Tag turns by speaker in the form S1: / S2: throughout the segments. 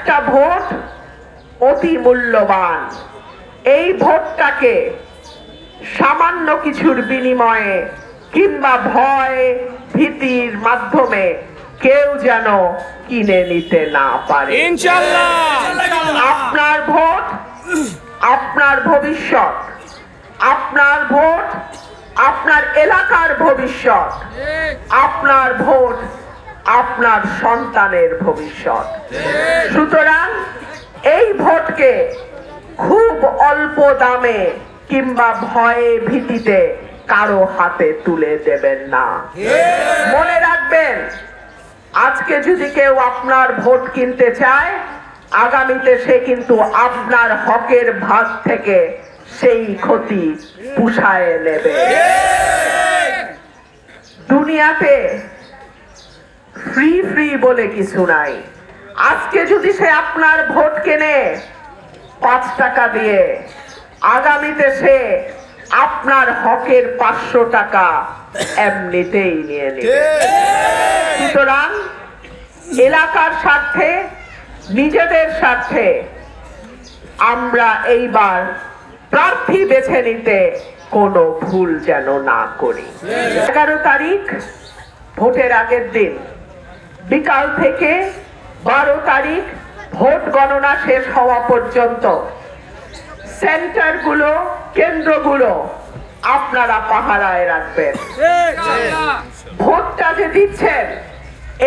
S1: একটা ভোট অতি মূল্যবান। এই ভোটটাকে সামান্য কিছুর বিনিময়ে কিংবা ভয় ভীতির মাধ্যমে কেউ যেন কিনে নিতে না পারে।
S2: ইনশাআল্লাহ।
S1: আপনার ভোট আপনার ভবিষ্যৎ, আপনার ভোট আপনার এলাকার ভবিষ্যৎ, আপনার ভোট আপনার সন্তানের ভবিষ্যৎ। সুতরাং এই ভোটকে খুব অল্প দামে কিংবা ভয়ে ভীতিতে কারো হাতে তুলে দেবেন না। মনে রাখবেন, আজকে যদি কেউ আপনার ভোট কিনতে চায়, আগামীতে সে কিন্তু আপনার হকের ভাগ থেকে সেই ক্ষতি পুষায় নেবে। দুনিয়াতে ফ্রি বলে কিছু নাই। আজকে যদি সে আপনার ভোট কেনে 5 টাকা দিয়ে, আগামীতে সে আপনার হকের 500 টাকা এমনিতেই নিয়ে নেবে। সুতরাং এলাকার স্বার্থে, নিজেদের স্বার্থে আমরা এইবার প্রার্থী বেছে নিতে কোনো ভুল যেন না করি। 11 তারিখ ভোটের আগের দিন বিকাল থেকে 12 তারিখ ভোট গণনা শেষ হওয়া পর্যন্ত সেন্টারগুলো, কেন্দ্রগুলো আপনারা পাহারায় রাখবেন। ভোটটা যে দিচ্ছেন,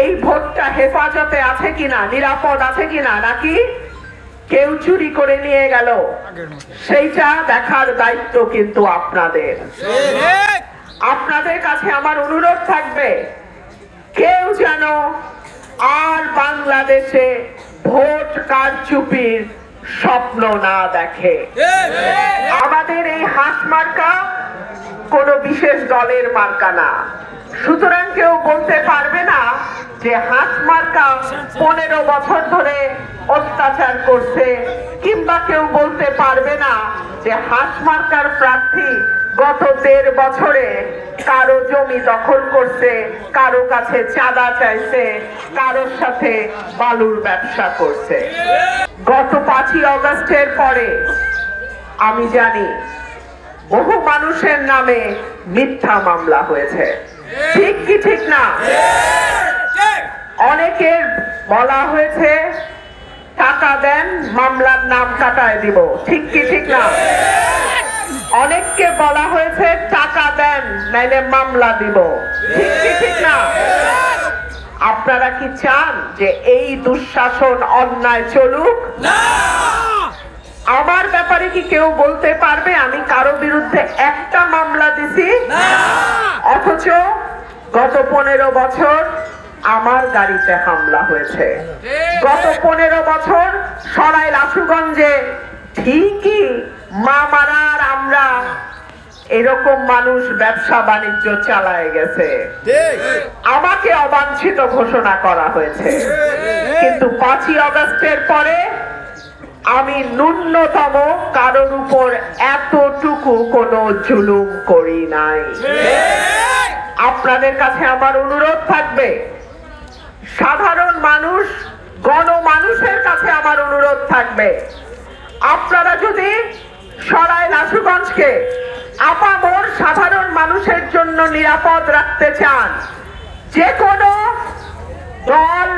S1: এই ভোটটা হেফাজতে আছে কিনা, নিরাপদ আছে কিনা, নাকি কেউ চুরি করে নিয়ে গেল, সেইটা দেখার দায়িত্ব কিন্তু আপনাদের। আপনাদের কাছে আমার অনুরোধ থাকবে, কেউ যেন আর বাংলাদেশে ভোট কারচুপির স্বপ্ন না দেখে। আমাদের এই হাঁস মার্কা কোনো বিশেষ দলের মার্কা না। সুতরাং কেউ বলতে পারবে না যে হাঁস মার্কা 15 বছর ধরে অত্যাচার করছে, কিংবা কেউ বলতে পারবে না যে হাঁস মার্কার প্রার্থী গত 1.5 বছরে কারো জমি দখল করছে, কারো কাছে চাঁদা চাইছে, কারোর সাথে বালুর ব্যবসা করছে। গত 5ই অগস্টের পরে আমি জানি বহু মানুষের নামে মিথ্যা মামলা হয়েছে, ঠিক কি ঠিক না? অনেকের বলা হয়েছে টাকা দেন, মামলার নাম কাটায় দিব, ঠিক কি ঠিক না? অনেককে বলা হয়েছে টাকা দেন নাইলে মামলা দিব, ঠিক কি ঠিক না? আপনারা কি চান যে এই দুঃশাসন, অন্যায় চলুক? আমার ব্যাপারে কি কেউ বলতে পারবে আমি কারো বিরুদ্ধে একটা মামলা দিছি? অথচ গত 15 বছর আমার গাড়িতে হামলা হয়েছে। গত 15 বছর সরাইল আশুগঞ্জে ঠিকই মামারার আমরা এরকম মানুষ ব্যবসা বাণিজ্য চালায় গেছে, আমাকে অবাঞ্ছিত ঘোষণা করা হয়েছে। কিন্তু 5ই অগস্টের পরে আমি ন্যূনতম কারোর উপর এতটুকু কোনো জুলুম করি নাই। আপনাদের কাছে আমার অনুরোধ থাকবে, সাধারণ মানুষ, গণমানুষের কাছে আমার অনুরোধ থাকবে, আপনারা যদি সরাইল আশুগঞ্জকে আপামর সাধারণ মানুষের জন্য নিরাপদ রাখতে চান, যে কোনো দল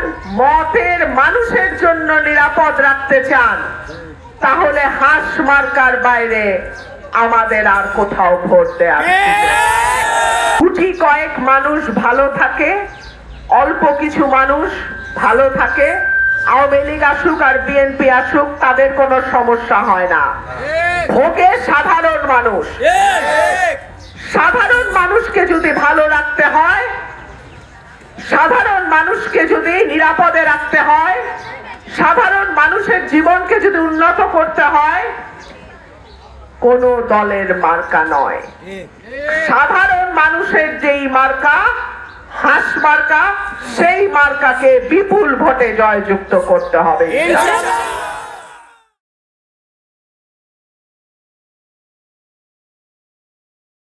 S1: মতের মানুষের জন্য নিরাপদ রাখতে চান, তাহলে হাঁস মার্কার বাইরে আমাদের আর কোথাও ভোট দেয়া। গুটি কয়েক মানুষ ভালো থাকে, অল্প কিছু মানুষ ভালো থাকে, আওয়ামী লীগ আসুক আর বিএনপি আসুক তাদের কোনো সমস্যা হয় না। ভোগে সাধারণ মানুষ। সাধারণ মানুষকে যদি ভালো রাখতে হয়, সাধারণ মানুষকে যদি নিরাপদে রাখতে হয়, সাধারণ মানুষের জীবনকে যদি উন্নত করতে হয়, কোন দলের মার্কা নয়, সাধারণ মানুষের যেই মার্কা হাঁস মার্কা, সেই মার্কাকে বিপুল ভোটে জয়যুক্ত করতে হবে।